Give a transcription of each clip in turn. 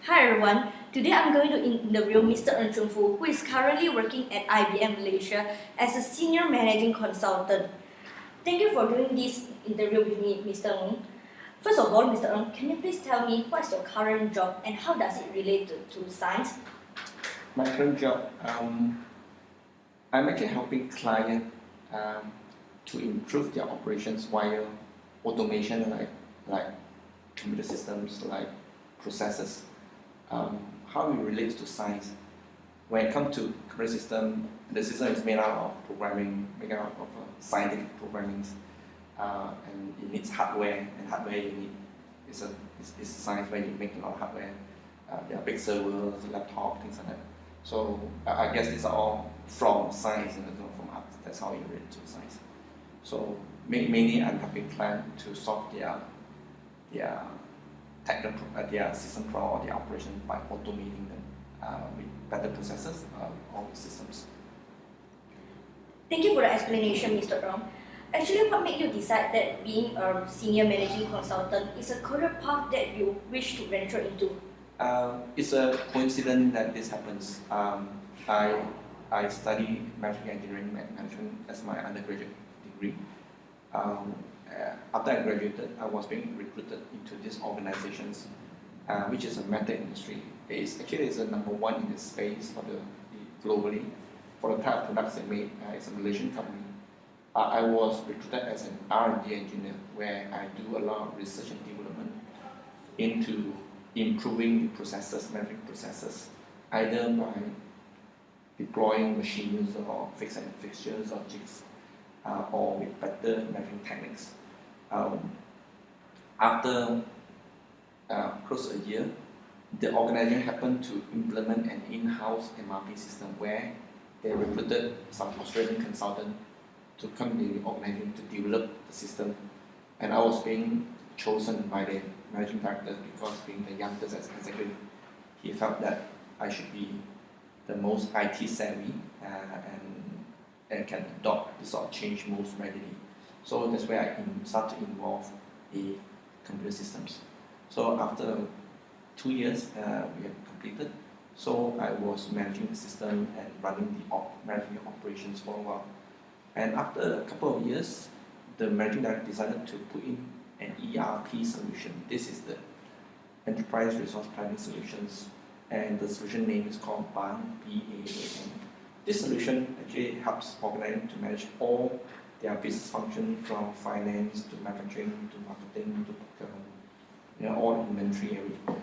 Hi everyone, today I'm going to interview Mr. Ng Chung Fu, who is currently working at IBM Malaysia as a senior managing consultant. Thank you for doing this interview with me, Mr. Ng. First of all, Mr. Ng, can you please tell me what's your current job and how does it relate to science? My current job, I'm actually helping clients to improve their operations via automation, like computer systems, like processes. How it relates to science. When it comes to computer system, the system is made out of programming, made out of scientific programming, and it needs hardware, and hardware you need is science where you make a lot of hardware. There are big servers, laptop, things like that. So I guess these are all from science and not from art. That's how you relate to science. So mainly I'm helping clients to solve their technical their system problem or their operation by automating them with better processes or with systems. Thank you for the explanation, Mr. Ng. Actually, what made you decide that being a senior managing consultant is a career path that you wish to venture into? It's a coincidence that this happens. I study management engineering management as my undergraduate degree. After I graduated, I was being recruited into these organizations, which is a meta industry. It's the number one in this space globally for the type of products they make. It's a Malaysian company. I was recruited as an R&D engineer, where I do a lot of research and development into improving the processes, manufacturing processes, either by deploying machines or fixing fixtures or jigs, or with better manufacturing techniques. After close to a year, the organization happened to implement an in-house MRP system where they recruited some Australian consultant to come in the organization to develop the system, and I was being chosen by the managing director because being the youngest executive, he felt that I should be the most IT savvy and can adopt this sort of change most readily. So that's where I start to involve in computer systems. So after 2 years, we have completed. So I was managing the system and running managing the operations for a while. And after a couple of years, the managing director decided to put in an ERP solution. This is the Enterprise Resource Planning Solutions, and the solution name is called BAAN, B-A-A-N. This solution actually helps organizations to manage all their business functions from finance to manufacturing to marketing to procurement, all inventory, everything.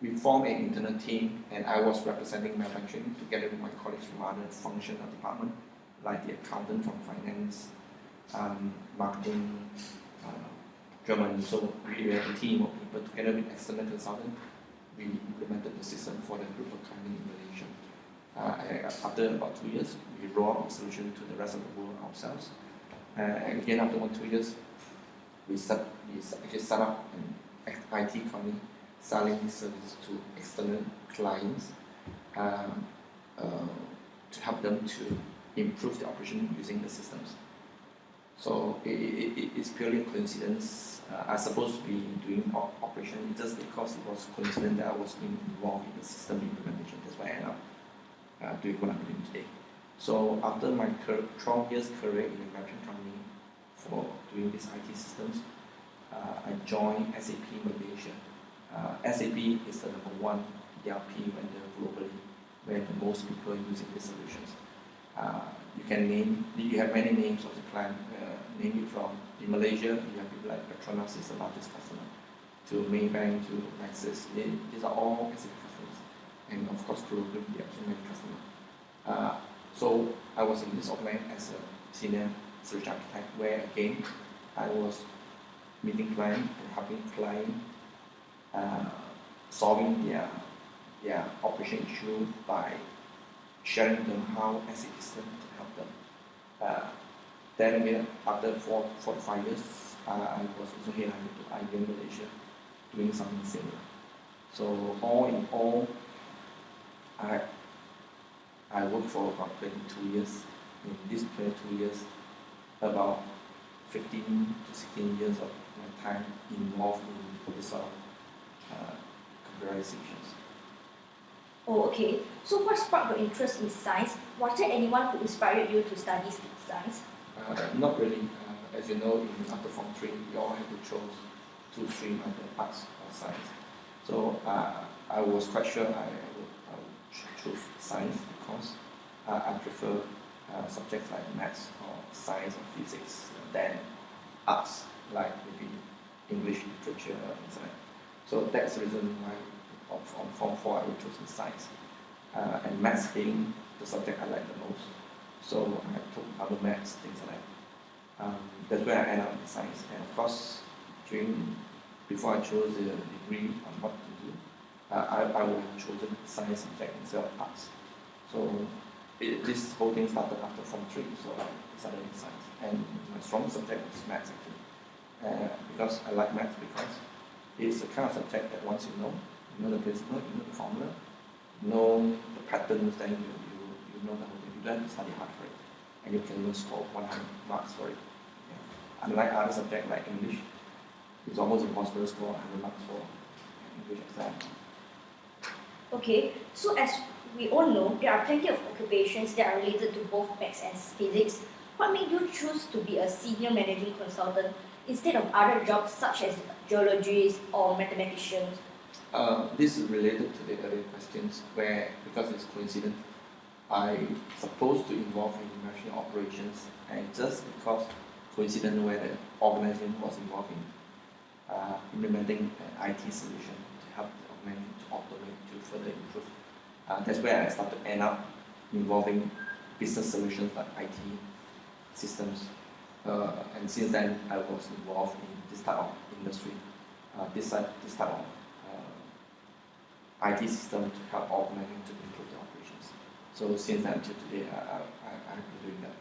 We formed an internal team, and I was representing manufacturing together with my colleagues from other functional departments, like the accountant from finance, marketing, German. So we have a team of people together with external consultants. We implemented the system for the group of companies in Malaysia. After about 2 years, we rolled out the solution to the rest of the world ourselves. And again, after 2 years, we actually set up an IT company selling services to external clients to help them to improve the operation using the systems. So it's purely coincidence. I supposed to be doing operation just because it was coincidence that I was being involved in the system implementation. That's why I ended up doing what I'm doing today. So after my 12 years career in the manufacturing company for doing these IT systems, I joined SAP Malaysia. SAP is the number one ERP vendor globally, where the most people are using these solutions. You have many names of the client. Name it from in Malaysia, you have people like Petronas is the largest customer, to Maybank, to Lexus. These are all SAP customers, and of course, globally, there are so many customers. So I was in this organization as a senior solution architect, where again I was meeting clients and helping clients solving their operation issue by sharing with them how SAP system can help them. Then again, after 4 to 5 years, I was also headhunted to IBM Malaysia, doing something similar. So all in all, I worked for about 22 years. In these 22 years, about 15 to 16 years of my time involved in this sort of computerizations. Oh, okay. So what sparked your interest in science? Was there anyone who inspired you to study science? Not really. As you know, after Form 3, we all have to choose two streams, either arts or science. So I was quite sure I would choose science because I prefer subjects like maths or science or physics than arts, like maybe English, literature, things like that. So that's the reason why on Form 4 I would choose science. And maths being the subject I like the most. So I took other maths, things like that. That's where I ended up in science. And of course, before I chose the degree on what to do, I would have chosen science subject instead of arts. So this whole thing started after Form 3, so I decided in science. And my strong subject was maths actually. Because I like maths because it's the kind of subject that once you know the principle, you know the formula, you know the patterns, then you know the whole thing. You don't have to study hard for it. And you can even score 100 marks for it. Yeah. Unlike other subjects like English, it's almost impossible to score 100 marks for an English exam. Okay, so as we all know, there are plenty of occupations that are related to both maths and physics. What made you choose to be a senior managing consultant instead of other jobs such as geologists or mathematicians? This is related to the earlier questions where, because it's coincident, I supposed to involve in machine operations, and just because coincident where the organization was involved in implementing an IT solution to help the organization to automate, to further improve. That's where I started to end up involving business solutions like IT systems. And since then, I was involved in this type of industry, this type of IT system to help organizations to improve their operations. So since then until today, I've been doing that.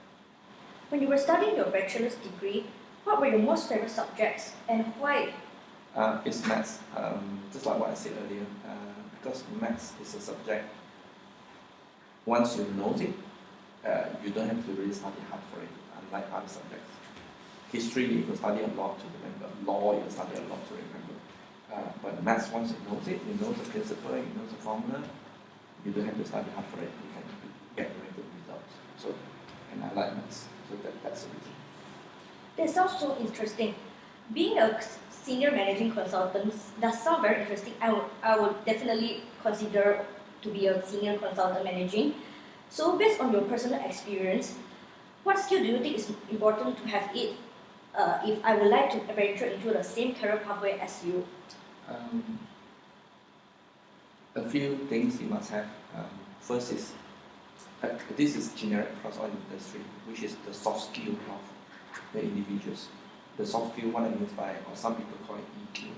When you were studying your bachelor's degree, what were your most favorite subjects and why? It's maths, just like what I said earlier, because maths is a subject, once you know it, you don't have to really study hard for it, unlike other subjects. History, you can study a lot to remember. Law, you can study a lot to remember. But maths, once you know it, you know the principle, you know the formula, you don't have to study hard for it, you can get very good results. So, and I like maths, so that's the reason. That sounds so interesting. Being a senior managing consultant does sound very interesting. I would definitely consider to be a senior consultant managing. So based on your personal experience, what skill do you think is important to have it if I would like to venture into the same career pathway as you? A few things you must have. First is, this is generic across all industry, which is the soft skill of the individuals. The soft skill, what I mean by, or some people call it EQ,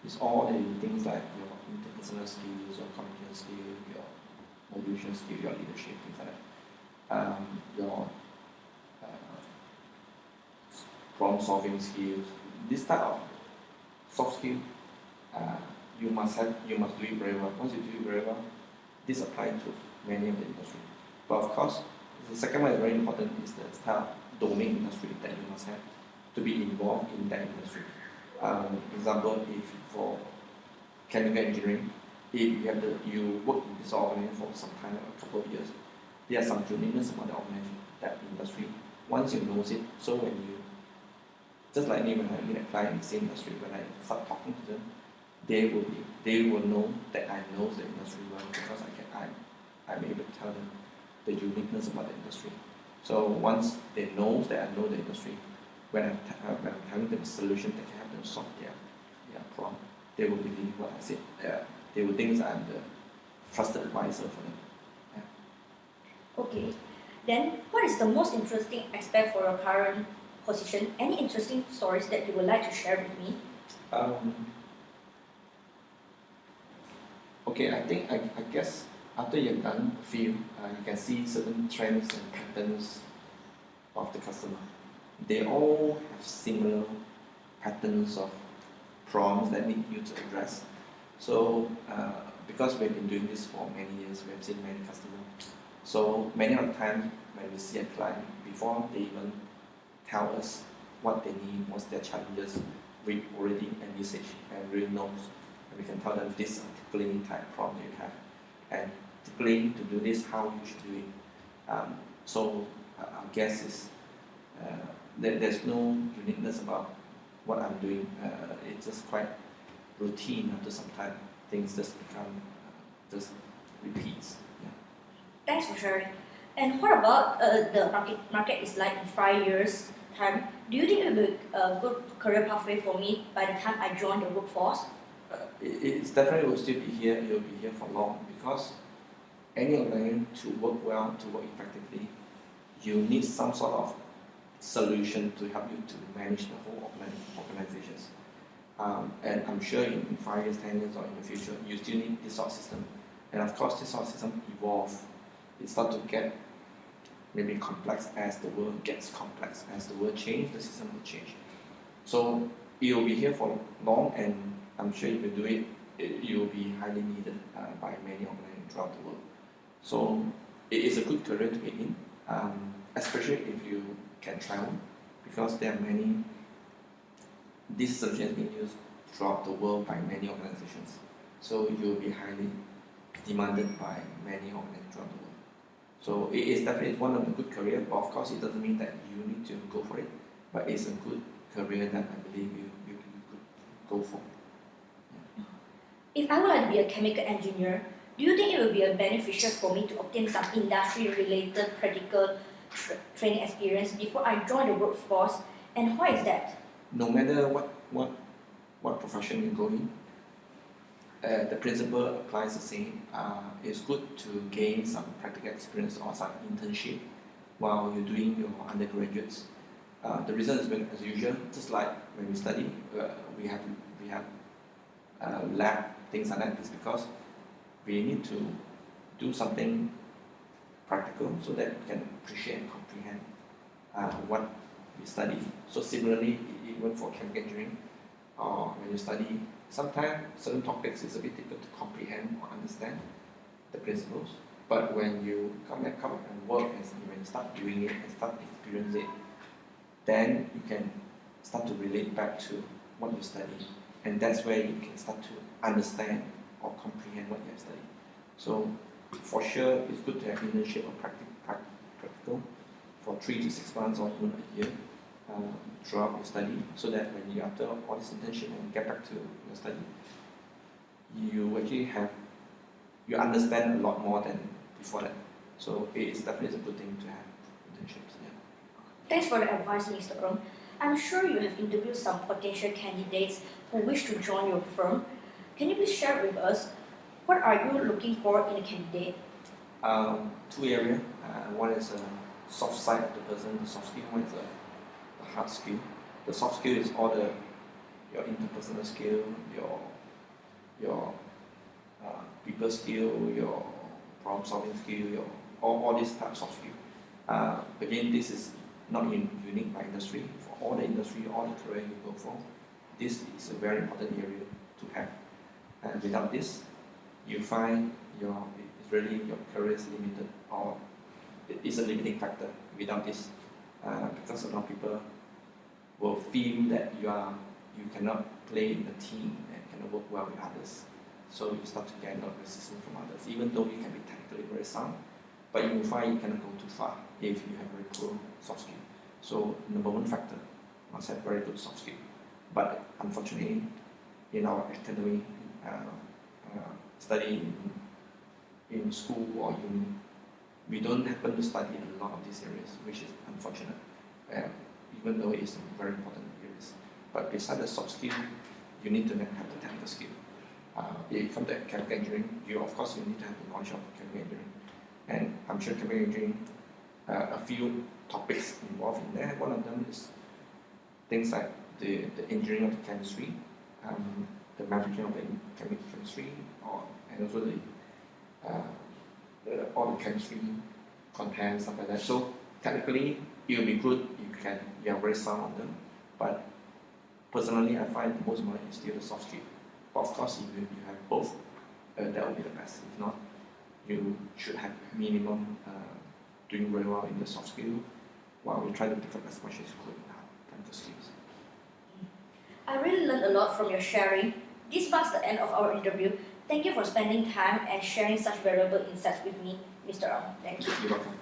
is all the things like your interpersonal skills, your communication skill, your motivation skill, your leadership, things like that. Your problem solving skills. This type of soft skill, you must do it very well. Once you do it very well, this applies to many of the industry. But of course, the second one is very important, is the type of domain industry that you must have to be involved in that industry. Example, if for chemical engineering, if you work in this organization for some time, a couple of years, there are some uniqueness about the organization, that industry. Once you know it, so when you, just like me when I meet a client in the same industry, when I start talking to them, they will know that I know the industry well because I'm able to tell them the uniqueness about the industry. So once they know that I know the industry, when I'm telling them a solution that can help them solve their problem, they will believe what I said. They will think that I'm the trusted advisor for them. Yeah. Okay, then what is the most interesting aspect for your current position? Any interesting stories that you would like to share with me? Okay, I guess after you've done a few, you can see certain trends and patterns of the customer. They all have similar patterns of problems that need you to address. So, because we've been doing this for many years, we have seen many customers. So many of the time when we see a client, before they even tell us what they need, what's their challenges, we already envisage and really knows We can tell them this typically type of problem you have, and typically to do this, how you should do it. Our guess is there's no uniqueness about what I'm doing. It's just quite routine. After some time, things just become just repeats. Yeah. Thanks for sharing. And what about the market is like in 5 years time? Do you think it will be a good career pathway for me by the time I join the workforce? It's definitely will still be here. It will be here for long because any organization to work well, to work effectively, you need some sort of solution to help you to manage the whole organizations. And I'm sure in 5 years, 10 years, or in the future, you still need this sort of system. And of course, this sort of system evolve. It starts to get maybe complex as the world gets complex. As the world changes, the system will change. So it will be here for long, and I'm sure if you do it, you will be highly needed by many organizations throughout the world. So it is a good career to be in, especially if you can travel, because there are many. This solution has been used throughout the world by many organizations. So you will be highly demanded by many organizations throughout the world. So it is definitely one of the good career, but of course it doesn't mean that you need to go for it. But it's a good career that I believe you could go for. If I would like to be a chemical engineer, do you think it will be beneficial for me to obtain some industry-related practical training experience before I join the workforce? And why is that? No matter what profession you go in, the principle applies the same. It's good to gain some practical experience or some internship while you're doing your undergraduates. The reason is as usual, just like when we study, we have lab, things like that. It's because we need to do something practical so that we can appreciate and comprehend what we study. So similarly, even for chemical engineering, when you study, sometimes certain topics is a bit difficult to comprehend or understand the principles. But when you come and work, and when you start doing it and start experiencing it, then you can start to relate back to what you study, and that's where you can start to understand or comprehend what you have studied. So for sure, it's good to have internship or practical for 3 to 6 months or even a year throughout your study, so that when you after all this internship and get back to your study, you actually understand a lot more than before that. So it is definitely a good thing to have internships. Yeah. Thanks for the advice, Mr. Ng. I'm sure you have interviewed some potential candidates who wish to join your firm. Can you please share with us what are you looking for in a candidate? 2 areas. One is a soft side of the person, the soft skill. One is the hard skill. The soft skill is all your interpersonal skill, your people skill, your problem solving skill, all these types of skill. Again, this is not unique by industry. For all the industry, all the career you go for, this is a very important area to have. And without this, you find your career is limited, or it is a limiting factor without this, because a lot of people will feel that you cannot play in a team and cannot work well with others. So you start to get a lot of resistance from others, even though you can be technically very sound, but you will find you cannot go too far if you have very poor soft skill. So number one factor, must have very good soft skill. But unfortunately, in our academic study in school or uni, we don't happen to study a lot of these areas, which is unfortunate, even though it's very important areas. But besides the soft skill, you need to have the technical skill. If you come to chemical engineering, of course you need to have the knowledge of chemical engineering. And I'm sure chemical engineering, a few topics involved in there. One of them is things like the engineering of the chemistry, the manufacturing of the chemistry, and also all the chemistry content, stuff like that. So technically, it will be good if you are very sound on them. But personally, I find the most important is still the soft skill. But of course, if you have both, that will be the best. If not, you should have minimum doing very well in the soft skill, while you try to pick up as much as you could in the technical skills. I really learned a lot from your sharing. This marks the end of our interview. Thank you for spending time and sharing such valuable insights with me, Mr. Ong. Thank you. You're welcome.